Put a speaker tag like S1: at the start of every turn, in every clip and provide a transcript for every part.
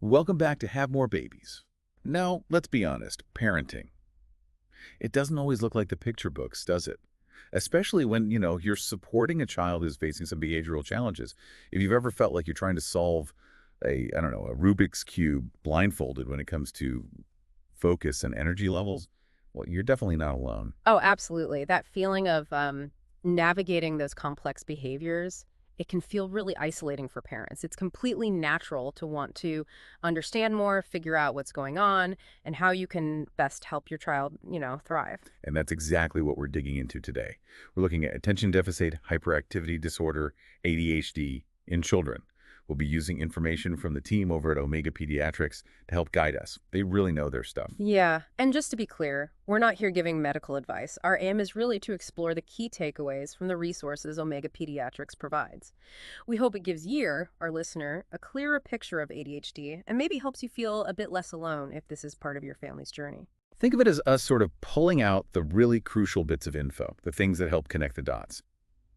S1: Welcome back to Have More Babies. Now, let's be honest, parenting. It doesn't always look like the picture books, does it? Especially when, you're supporting a child who's facing some behavioral challenges. If you've ever felt like you're trying to solve I don't know, a Rubik's Cube blindfolded when it comes to focus and energy levels, well, you're definitely not alone.
S2: Oh, absolutely. That feeling of navigating those complex behaviors, it can feel really isolating for parents. It's completely natural to want to understand more, figure out what's going on, and how you can best help your child, thrive.
S1: And that's exactly what we're digging into today. We're looking at attention deficit hyperactivity disorder, ADHD, in children. We'll be using information from the team over at Omega Pediatrics to help guide us. They really know their stuff.
S2: Yeah, and just to be clear, we're not here giving medical advice. Our aim is really to explore the key takeaways from the resources Omega Pediatrics provides. We hope it gives you, our listener, a clearer picture of ADHD and maybe helps you feel a bit less alone if this is part of your family's journey.
S1: Think of it as us sort of pulling out the really crucial bits of info, the things that help connect the dots.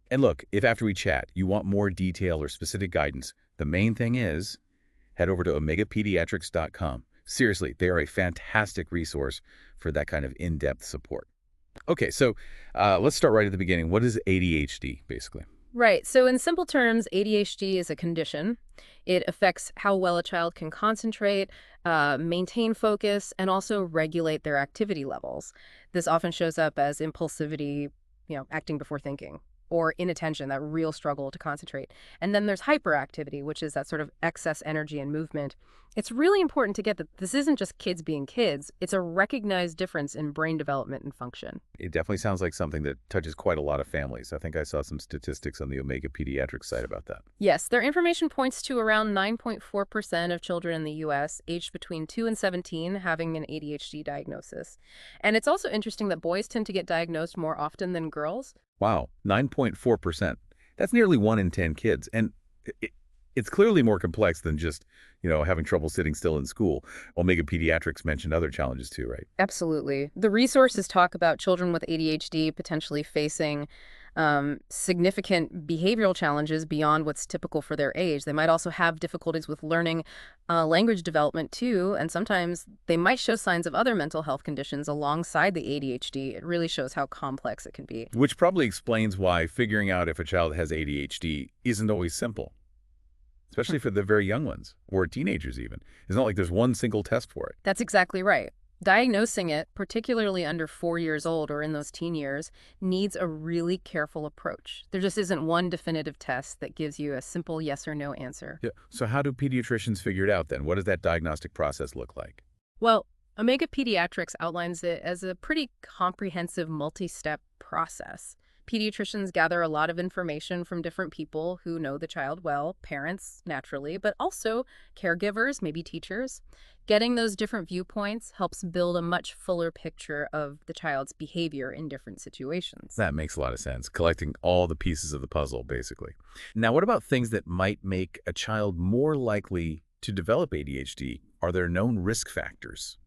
S1: And look, if after we chat you want more detail or specific guidance, the main thing is head over to omegapediatrics.com. Seriously, they are a fantastic resource for that kind of in-depth support. Okay, so let's start right at the beginning. What is ADHD, basically?
S2: Right. So, in simple terms, ADHD is a condition. It affects how well a child can concentrate, maintain focus, and also regulate their activity levels. This often shows up as impulsivity, acting before thinking, or inattention, that real struggle to concentrate. And then there's hyperactivity, which is that sort of excess energy and movement. It's really important to get that this isn't just kids being kids, it's a recognized difference in brain development and function.
S1: It definitely sounds like something that touches quite a lot of families. I think I saw some statistics on the Omega Pediatrics site about that.
S2: Yes, their information points to around 9.4% of children in the US aged between 2 and 17 having an ADHD diagnosis. And it's also interesting that boys tend to get diagnosed more often than girls.
S1: Wow, 9.4%. That's nearly 1 in 10 kids. And it's clearly more complex than just, having trouble sitting still in school. Omega Pediatrics mentioned other challenges too, right?
S2: Absolutely. The resources talk about children with ADHD potentially facing significant behavioral challenges beyond what's typical for their age. They might also have difficulties with learning language development too, and sometimes they might show signs of other mental health conditions alongside the ADHD. It really shows how complex it can be.
S1: Which probably explains why figuring out if a child has ADHD isn't always simple, especially for the very young ones or teenagers even. It's not like there's one single test for it.
S2: That's exactly right. Diagnosing it, particularly under 4 years old or in those teen years, needs a really careful approach. There just isn't one definitive test that gives you a simple yes or no answer.
S1: Yeah. So how do pediatricians figure it out then? What does that diagnostic process look like?
S2: Well, Omega Pediatrics outlines it as a pretty comprehensive multi-step process. Pediatricians gather a lot of information from different people who know the child well, parents, naturally, but also caregivers, maybe teachers. Getting those different viewpoints helps build a much fuller picture of the child's behavior in different situations.
S1: That makes a lot of sense. Collecting all the pieces of the puzzle, basically. Now, what about things that might make a child more likely to develop ADHD? Are there known risk factors?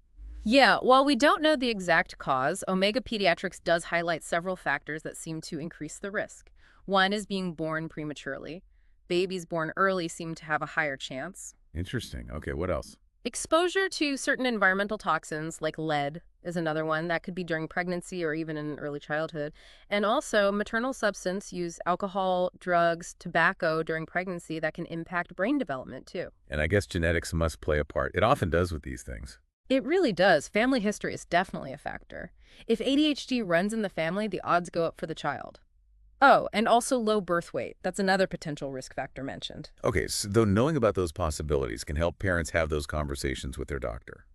S2: Yeah, while we don't know the exact cause, Omega Pediatrics does highlight several factors that seem to increase the risk. One is being born prematurely. Babies born early seem to have a higher chance.
S1: Interesting. Okay, what else?
S2: Exposure to certain environmental toxins like lead is another one that could be during pregnancy or even in early childhood. And also maternal substance use, alcohol, drugs, tobacco during pregnancy that can impact brain development too.
S1: And I guess genetics must play a part. It often does with these things.
S2: It really does. Family history is definitely a factor. If ADHD runs in the family, the odds go up for the child. Oh, and also low birth weight. That's another potential risk factor mentioned.
S1: Okay, so though knowing about those possibilities can help parents have those conversations with their doctor.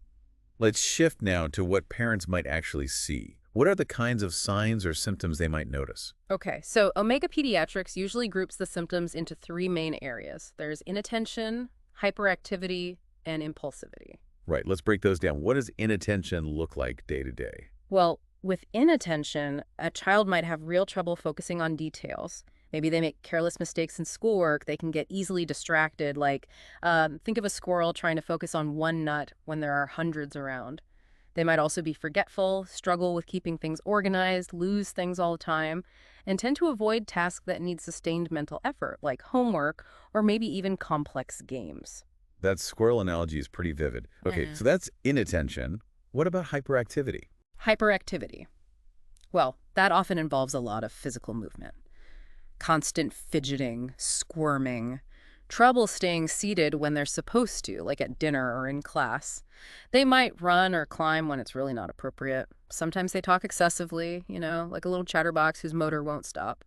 S1: Let's shift now to what parents might actually see. What are the kinds of signs or symptoms they might notice?
S2: Okay, so Omega Pediatrics usually groups the symptoms into three main areas. There's inattention, hyperactivity, and impulsivity.
S1: Right, let's break those down. What does inattention look like day to day?
S2: Well, with inattention, a child might have real trouble focusing on details. Maybe they make careless mistakes in schoolwork. They can get easily distracted, like think of a squirrel trying to focus on one nut when there are hundreds around. They might also be forgetful, struggle with keeping things organized, lose things all the time, and tend to avoid tasks that need sustained mental effort, like homework or maybe even complex games.
S1: That squirrel analogy is pretty vivid. Okay, so that's inattention. What about hyperactivity?
S2: Hyperactivity. Well, that often involves a lot of physical movement. Constant fidgeting, squirming, trouble staying seated when they're supposed to, like at dinner or in class. They might run or climb when it's really not appropriate. Sometimes they talk excessively, like a little chatterbox whose motor won't stop.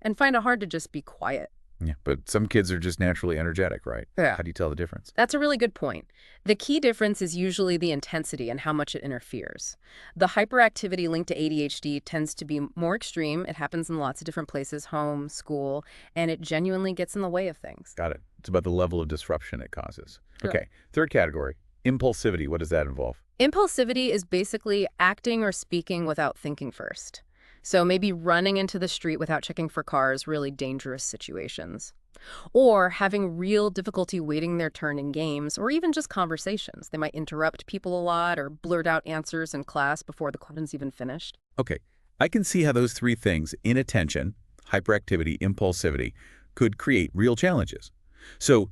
S2: And find it hard to just be quiet.
S1: Yeah, but some kids are just naturally energetic, right?
S2: Yeah.
S1: How do you tell the difference?
S2: That's a really good point. The key difference is usually the intensity and how much it interferes. The hyperactivity linked to ADHD tends to be more extreme. It happens in lots of different places, home, school, and it genuinely gets in the way of things.
S1: Got it. It's about the level of disruption it causes.
S2: Sure.
S1: Okay, third category, impulsivity. What does that involve?
S2: Impulsivity is basically acting or speaking without thinking first. So maybe running into the street without checking for cars, really dangerous situations. Or having real difficulty waiting their turn in games or even just conversations. They might interrupt people a lot or blurt out answers in class before the question's even finished.
S1: Okay, I can see how those three things, inattention, hyperactivity, impulsivity, could create real challenges. So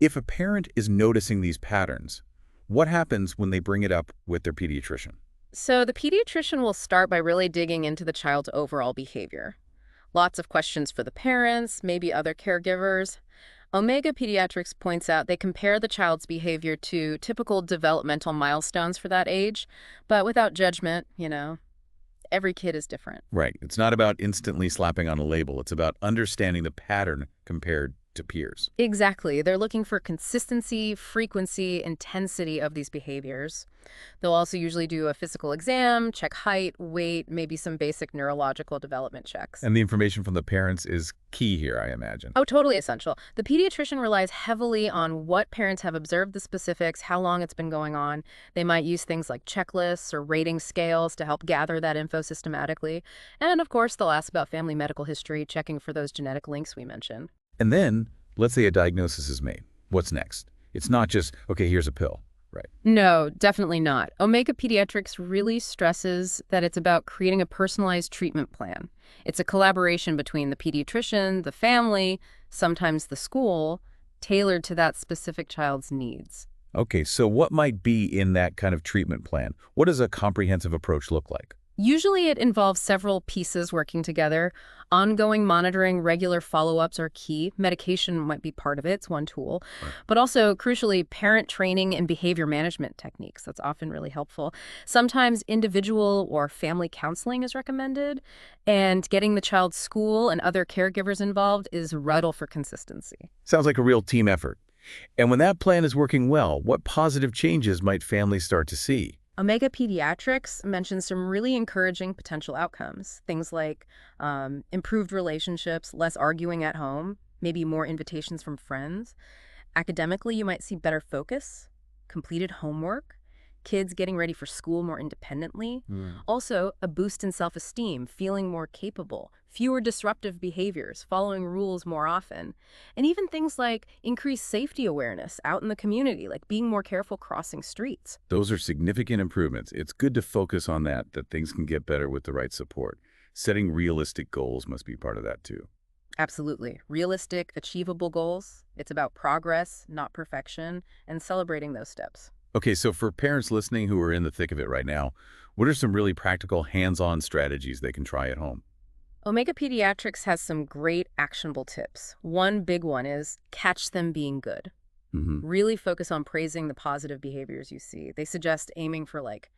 S1: if a parent is noticing these patterns, what happens when they bring it up with their pediatrician?
S2: So the pediatrician will start by really digging into the child's overall behavior. Lots of questions for the parents, maybe other caregivers. Omega Pediatrics points out they compare the child's behavior to typical developmental milestones for that age, but without judgment, every kid is different.
S1: Right. It's not about instantly slapping on a label. It's about understanding the pattern compared to peers.
S2: Exactly. They're looking for consistency, frequency, intensity of these behaviors. They'll also usually do a physical exam, check height, weight, maybe some basic neurological development checks.
S1: And the information from the parents is key here, I imagine.
S2: Oh, totally essential. The pediatrician relies heavily on what parents have observed the specifics, how long it's been going on. They might use things like checklists or rating scales to help gather that info systematically. And of course, they'll ask about family medical history, checking for those genetic links we mentioned.
S1: And then, let's say a diagnosis is made. What's next? It's not just, okay, here's a pill, right?
S2: No, definitely not. Omega Pediatrics really stresses that it's about creating a personalized treatment plan. It's a collaboration between the pediatrician, the family, sometimes the school, tailored to that specific child's needs.
S1: Okay, so what might be in that kind of treatment plan? What does a comprehensive approach look like?
S2: Usually it involves several pieces working together. Ongoing monitoring, regular follow-ups are key. Medication might be part of it. It's one tool.
S1: Right.
S2: But also, crucially, parent training and behavior management techniques. That's often really helpful. Sometimes individual or family counseling is recommended. And getting the child's school and other caregivers involved is vital for consistency.
S1: Sounds like a real team effort. And when that plan is working well, what positive changes might families start to see?
S2: Omega Pediatrics mentions some really encouraging potential outcomes. Things like improved relationships, less arguing at home, maybe more invitations from friends. Academically, you might see better focus, completed homework, kids getting ready for school more independently. Also, a boost in self-esteem, feeling more capable, fewer disruptive behaviors, following rules more often, and even things like increased safety awareness out in the community, like being more careful crossing streets.
S1: Those are significant improvements. It's good to focus on that things can get better with the right support. Setting realistic goals must be part of that too.
S2: Absolutely. Realistic, achievable goals. It's about progress, not perfection, and celebrating those steps.
S1: Okay, so for parents listening who are in the thick of it right now, what are some really practical hands-on strategies they can try at home?
S2: Omega Pediatrics has some great actionable tips. One big one is catch them being good. Really focus on praising the positive behaviors you see. They suggest aiming for like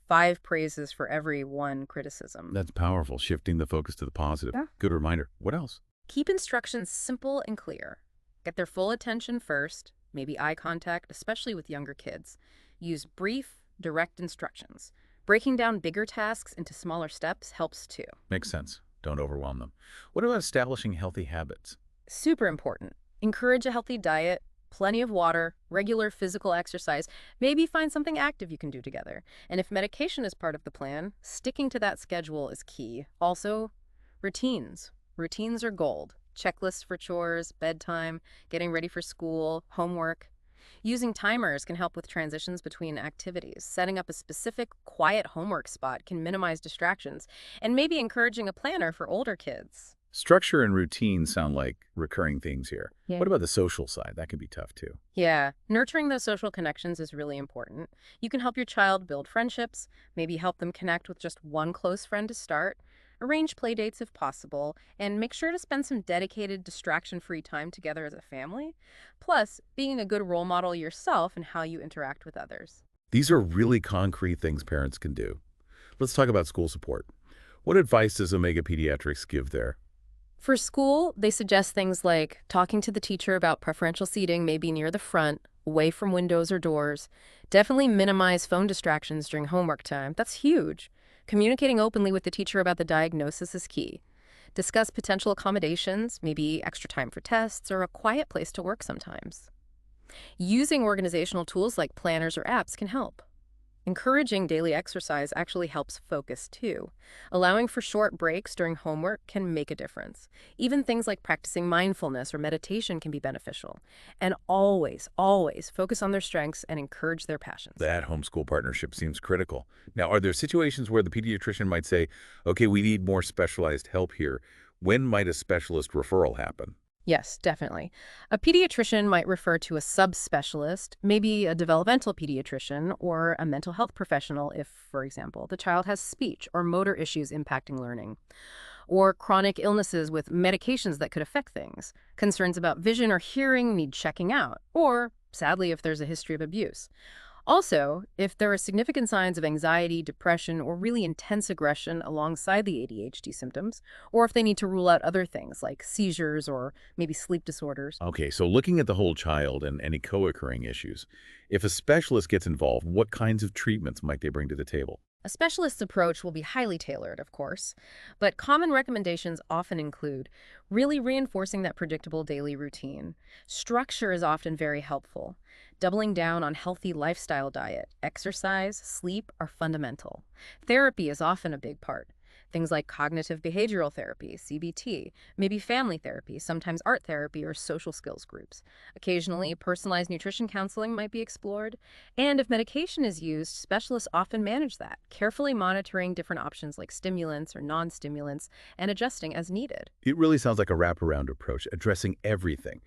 S2: 5 praises for every 1 criticism.
S1: That's powerful, shifting the focus to the positive.
S2: Yeah.
S1: Good reminder. What else?
S2: Keep instructions simple and clear. Get their full attention first, maybe eye contact, especially with younger kids. Use brief, direct instructions. Breaking down bigger tasks into smaller steps helps too.
S1: Makes sense. Don't overwhelm them. What about establishing healthy habits?
S2: Super important. Encourage a healthy diet, plenty of water, regular physical exercise. Maybe find something active you can do together. And if medication is part of the plan, sticking to that schedule is key. Also, routines. Routines are gold. Checklists for chores, bedtime, getting ready for school, homework. Using timers can help with transitions between activities. Setting up a specific, quiet homework spot can minimize distractions. And maybe encouraging a planner for older kids.
S1: Structure and routine sound like recurring themes here.
S2: Yeah.
S1: What about the social side? That can be tough too.
S2: Yeah, nurturing those social connections is really important. You can help your child build friendships, maybe help them connect with just one close friend to start, arrange play dates if possible, and make sure to spend some dedicated, distraction-free time together as a family. Plus, being a good role model yourself in how you interact with others.
S1: These are really concrete things parents can do. Let's talk about school support. What advice does Omega Pediatrics give there?
S2: For school, they suggest things like talking to the teacher about preferential seating, maybe near the front, away from windows or doors. Definitely minimize phone distractions during homework time. That's huge. Communicating openly with the teacher about the diagnosis is key. Discuss potential accommodations, maybe extra time for tests or a quiet place to work sometimes. Using organizational tools like planners or apps can help. Encouraging daily exercise actually helps focus too. Allowing for short breaks during homework can make a difference. Even things like practicing mindfulness or meditation can be beneficial. And always, always focus on their strengths and encourage their passions.
S1: The at-home school partnership seems critical. Now, are there situations where the pediatrician might say, okay, we need more specialized help here? When might a specialist referral happen?
S2: Yes, definitely. A pediatrician might refer to a subspecialist, maybe a developmental pediatrician or a mental health professional if, for example, the child has speech or motor issues impacting learning, or chronic illnesses with medications that could affect things. Concerns about vision or hearing need checking out, or, sadly, if there's a history of abuse. Also, if there are significant signs of anxiety, depression, or really intense aggression alongside the ADHD symptoms, or if they need to rule out other things like seizures or maybe sleep disorders.
S1: Okay, so looking at the whole child and any co-occurring issues, if a specialist gets involved, what kinds of treatments might they bring to the table?
S2: A specialist's approach will be highly tailored, of course, but common recommendations often include really reinforcing that predictable daily routine. Structure is often very helpful. Doubling down on healthy lifestyle diet, exercise, sleep are fundamental. Therapy is often a big part. Things like cognitive behavioral therapy, CBT, maybe family therapy, sometimes art therapy or social skills groups. Occasionally, personalized nutrition counseling might be explored. And if medication is used, specialists often manage that, carefully monitoring different options like stimulants or non-stimulants and adjusting as needed.
S1: It really sounds like a wraparound approach, addressing everything.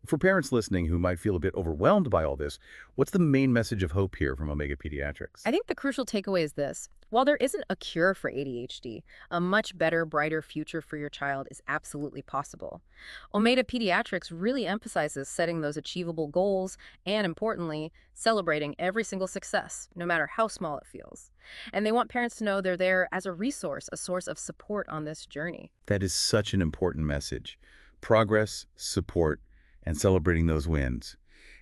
S1: For parents listening who might feel a bit overwhelmed by all this, what's the main message of hope here from Omega Pediatrics?
S2: I think the crucial takeaway is this. While there isn't a cure for ADHD, a much better, brighter future for your child is absolutely possible. Omega Pediatrics really emphasizes setting those achievable goals and, importantly, celebrating every single success, no matter how small it feels. And they want parents to know they're there as a resource, a source of support on this journey.
S1: That is such an important message. Progress, support, and celebrating those wins.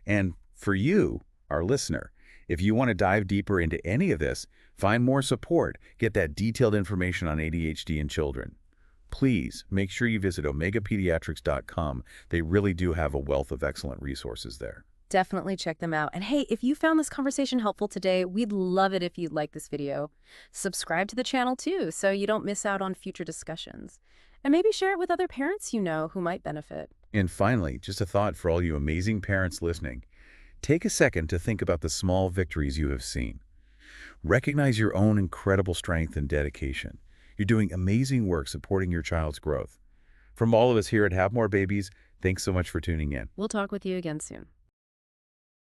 S1: And for you, our listener, if you want to dive deeper into any of this, find more support, get that detailed information on ADHD in children, please make sure you visit omegapediatrics.com. They really do have a wealth of excellent resources there.
S2: Definitely check them out. And hey, if you found this conversation helpful today, we'd love it if you'd like this video. Subscribe to the channel too, so you don't miss out on future discussions. And maybe share it with other parents you know who might benefit.
S1: And finally, just a thought for all you amazing parents listening. Take a second to think about the small victories you have seen. Recognize your own incredible strength and dedication. You're doing amazing work supporting your child's growth. From all of us here at Have More Babies, thanks so much for tuning in.
S2: We'll talk with you again soon.